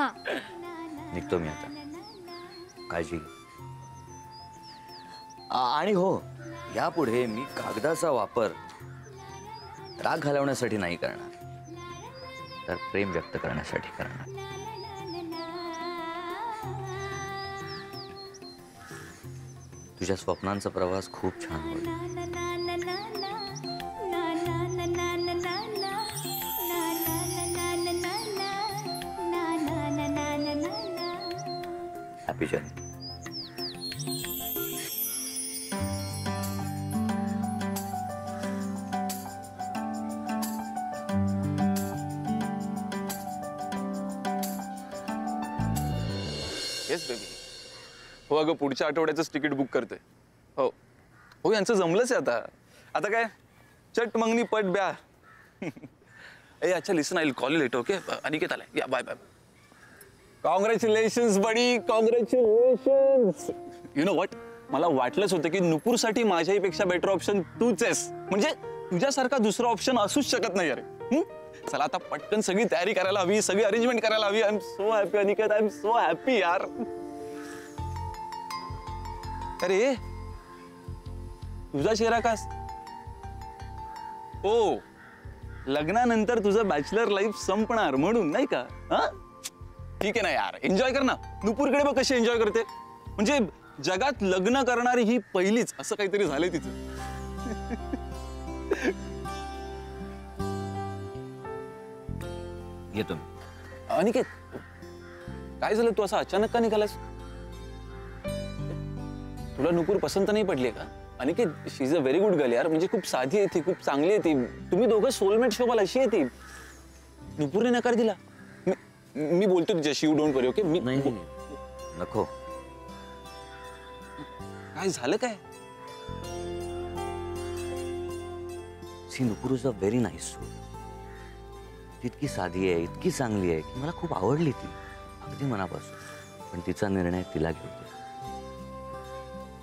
हाँ निघतो मी आता, काळजी घे. आणि हो, यापुढे मी कागदाचा वापर राग घालवण्यासाठी नाही करणार, तर प्रेम व्यक्त करण्यासाठी करणार. तुझ्या स्वप्नांचा प्रवास खूप छान होईल. Happy journey. Yes baby. हो अगं, पुढच्या आठवड्याचंच तिकीट बुक करते. हो हो, यांचं जमलंच आहे आता. आता काय चट मंगनी पट ब्या. ए अच्छा, listen, I will call you later. Okay Aniket आलाय. या bye bye. Congratulations buddy, congratulations. You know what, मला वाटलंच होतं की नुपूरसाठी माझ्याहीपेक्षा बेटर ऑप्शन तूच आहेस. म्हणजे तुझ्यासारखा दुसरा ऑप्शन असूच शकत नाही अरे. चला आता पटकन सगळी तयारी करायला हवी, सगळी अरेंजमेंट करायला हवी. I am so happy Aniket, I am so happy यार. अरे तुझा चेहरा कास? ओ, लग्नानंतर तुझं बॅचलर लाईफ संपणार म्हणून नाही का? हा ठीक आहे ना यार, एन्जॉय कर ना. नुपूरकडे बघ कशी एन्जॉय करते. म्हणजे जगात लग्न करणारी ही पहिलीच असं काहीतरी झालंय तिचं. येतो. अनिकेत, काय झालं? तू असं अचानक का निघालास? तुला नुपूर पसंत नाही पडली का? Aniket, she is a very good girl यार. म्हणजे खूप साधी आहे ती, खूप चांगली आहे ती. तुम्ही दोघं सोलमेट शोभाल अशी आहे ती. नुपूरने नकार दिला. मी बोलतो तुझ्याशी, यू डोंट वरी. ओके मी नाही नको. काय झालं काय? See, Nupur is a very nice soul. ती इतकी साधी आहे, इतकी चांगली आहे की मला खूप आवडली ती, अगदी मनापासून. पण तिचा निर्णय तिला घेऊ दे.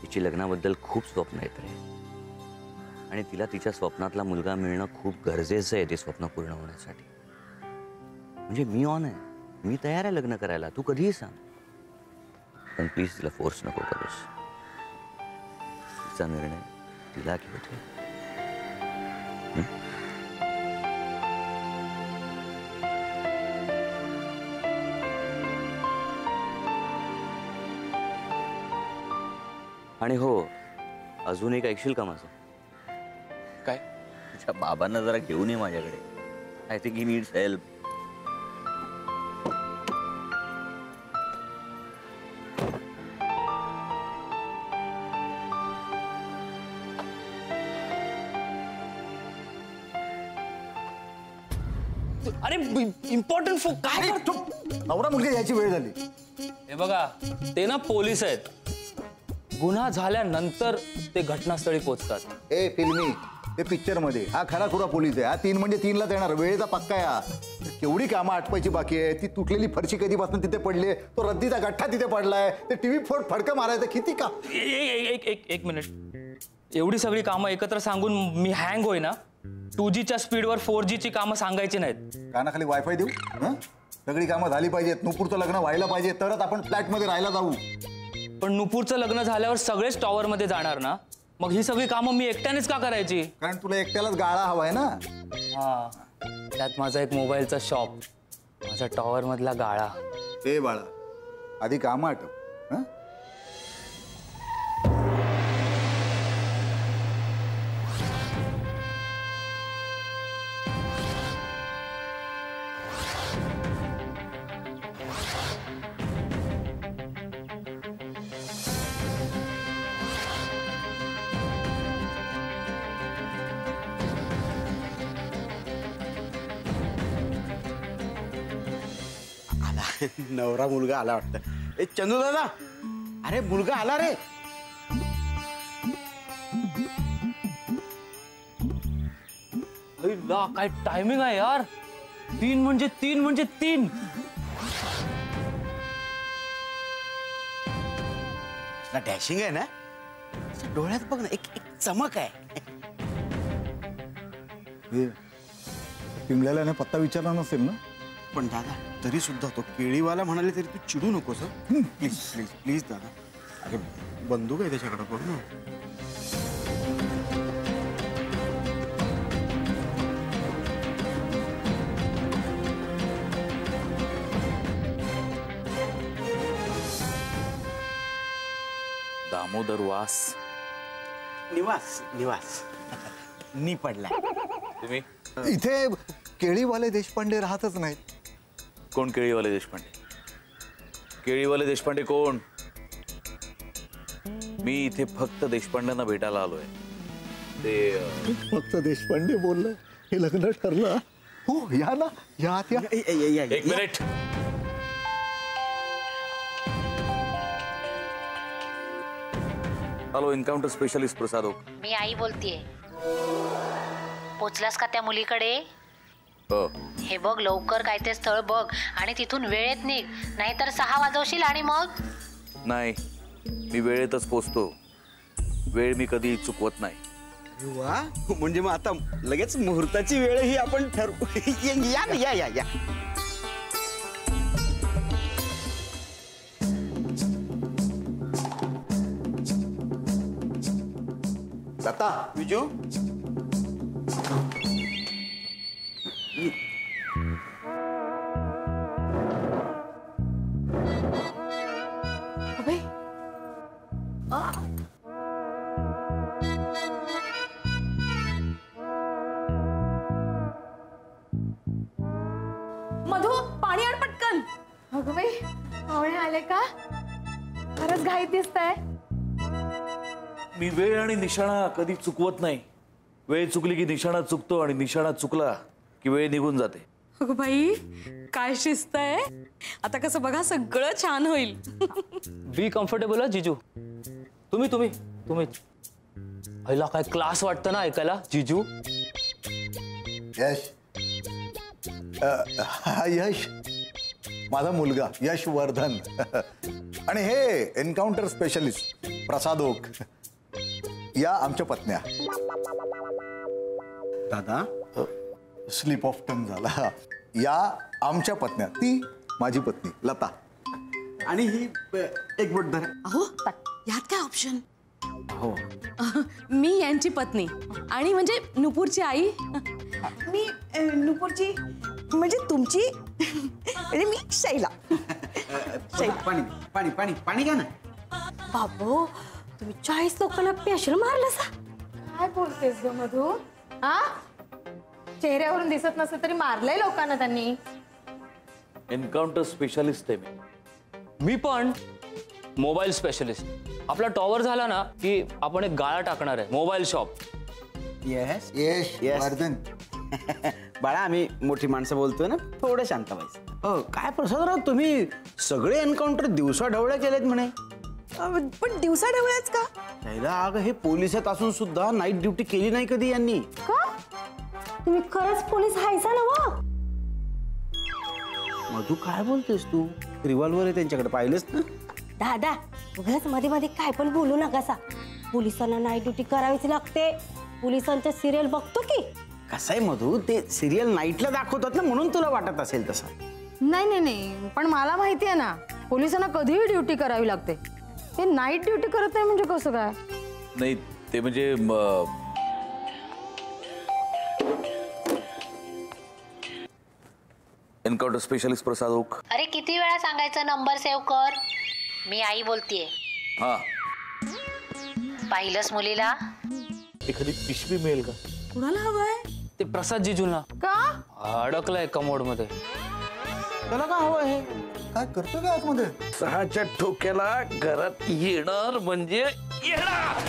तिची लग्नाबद्दल खूप स्वप्न आहेत रे, आणि तिला तिच्या स्वप्नातला मुलगा मिळणं खूप गरजेचं आहे ते स्वप्न पूर्ण होण्यासाठी. म्हणजे मी ऑन आहे, मी तयार आहे लग्न करायला, तू कधीही सांग. पण प्लीज तिला फोर्स नको करूस. तिचा निर्णय तिला घेऊ दे. आणि हो, अजून एक ऐकशील का माझं? काय? तुझ्या बाबांना जरा घेऊन ये माझ्याकडे. I think he needs help. अरे इम्पॉर्टंट फोन काय करतो? नवरा मुलगी याची वेळ झाली. हे बघा, ते ना पोलीस आहेत. गुन्हा झाल्यानंतर ते घटनास्थळी पोहोचतात. ए फिल्मी, ते पिक्चर मध्ये हा खरा खुरा पोलीस आहे. हा 3 म्हणजे 3लाच येणार. वेळेचा पक्का आहे हा. केवढी कामं आटपायची बाकी आहे. ती तुटलेली फरशी कधीपासून तिथे पडली, तो रद्दीचा गठ्ठा तिथे पडलाय, ते टीव्ही फडकं मारायचं किती का. एक मिनिट. एवढी सगळी कामं एकत्र सांगून मी हँग होई ना. 2Gच्या स्पीडवर 4Gची कामं सांगायची नाहीत. कानाखाली वायफाय देऊ. सगळी कामं झाली पाहिजेत. नुपूरचं लग्न व्हायला पाहिजे, तरच आपण फ्लॅटमध्ये राहायला जाऊ. पण नुपूरचं लग्न झाल्यावर सगळेच टॉवर मध्ये जाणार ना. मग ही सगळी कामं मी एकट्यानेच का करायची? कारण तुला एकट्यालाच गाळा हवाय ना. हा, त्यात माझा एक मोबाईलचा शॉप, माझा टॉवर मधला गाळा. ते बाळा, आधी कामं आठव. नवरा मुलगा आला वाटतं. ए चंदू दादा, अरे मुलगा आला रे. काय टायमिंग आहे यार. 3 म्हणजे 3 म्हणजे 3. डॅशिंग आहे ना. डोळ्यात बघ ना, एक चमक आहे. पिंगळ्याला पत्ता विचारला नसेल ना. पण दादा तरी सुद्धा तो केळीवाला म्हणाले तरी तू चिडू नकोस हं? प्लीज प्लीज प्लीज दादा. अरे बंदूक आहे त्याच्याकडे बघ ना. दामोदर वास. निवास निवास नी पडला. तुम्ही इथे केळीवाले देशपांडे राहतच नाहीत. कोण? केळीवाले देशपांडे. केळीवाले देशपांडे कोण? मी इथे फक्त देशपांड्यांना भेटायला आलोय. ते फक्त देशपांडे बोललं हे लग्न ठरलं. हो या ना, या आत या. एक मिनिट. हॅलो, एन्काउंटर स्पेशलिस्ट प्रसाद ओक. मी आई बोलतीये. पोचलास का त्या मुलीकडे? हो. हे बघ लवकर काय ते स्थळ बघ आणि तिथून वेळेत निघ, नाहीतर 6 वाजवशील आणि मग. नाही, मी वेळेतच पोचतो. वेळ मी कधी चुकवत नाही. वा, म्हणजे मग आता लगेच मुहूर्ताची वेळही आपण ठरवू. या ना, या या या. लता, विजू मधू पाणी आण पटकन. अगं बाई पाहुणे आले का? खरंच घाईत दिसताय. मी वेळ आणि निशाणा कधी चुकवत नाही. वेळ चुकली की निशाणा चुकतो आणि निशाणा चुकला की वेळ निघून जाते. अगं बाई काय शिस्त आहे. आता कसं बघा सगळं छान होईल. बी कम्फर्टेबल जिजू. तुम्ही तुम्ही तुम्ही पहिला काय क्लास वाटतं ना ऐकायला जिजू. यश, हा यश माझा मुलगा यश वर्धन. आणि हे एन्काउंटर स्पेशलिस्ट प्रसाद ओक. या आमच्या पत्न्या. दादा स्लिप ऑफ टंग झाला. या आमच्या पत्न्या. ती माझी पत्नी लता. आणि ही एक बोट धरा. अहो यात काय ऑप्शन. हो मी यांची पत्नी आणि म्हणजे नुपूरची आई. मी नुपूरची म्हणजे तुमची म्हणजे मी शैला. पाणी पाणी पाणी पाणी घ्या ना. बाबो तुम्ही 40 लोकांना पेशल मारलं सा. काय बोलतेस ग मधू? हा चेहऱ्यावरून दिसत नसतं तरी मारलंय लोकांना त्यांनी. एन्काउंटर स्पेशलिस्ट आहे मी. मी पण मोबाईल स्पेशलिस्ट. आपला टॉवर झाला ना की आपण एक गाळा टाकणार आहे, मोबाईल शॉप. येस यश Yes. वर्धन. बाळा आम्ही मोठी माणसं बोलतोय ना, थोडं शांत व्हायचं. हो काय प्रसादराव, तुम्ही सगळे एन्काउंटर दिवसा ढवळ्या केलेत म्हणे. पण दिवसा ढवळ्याच का? त्याला अगं हे पोलिसात असून सुद्धा नाईट ड्युटी केली नाही कधी यांनी. का? तुम्ही खरंच पोलीस हायसा ना वा? मधू काय बोलतेस तू? रिव्हॉल्वर आहे त्यांच्याकडे, पाहिलंच ना. दादा उगाच मध्ये मध्ये काय पण बोलू नका सा. पोलिसांना नाईट ड्युटी करावीच लागते. पोलिसांच्या सिरियल बघतो की. कसं आहे मधू, ते सिरियल नाईटला दाखवतात ना, म्हणून तुला वाटत असेल तसं. नाही नाही नाही, पण मला माहिती आहे ना पोलिसांना कधीही ड्युटी करावी लागते. ते नाईट ड्युटी करत नाही म्हणजे कसं काय? नाही ते म्हणजे एन्काउंटर स्पेशलिस्ट प्रसाद ओक. अरे किती वेळा सांगायचं नंबर सेव्ह कर. मी आई बोलतीये. हा, पाहिलंस मुलीला? एखादी पिशवी मिळेल का? कुणाला हवंय? ते प्रसाद जिजूंना. का? अडकलाय कमोड मध्ये. त्याला काय हवं आहे? काय करतो का आतमध्ये? 6च्या ठोक्याला घरात येणार म्हणजे येणार.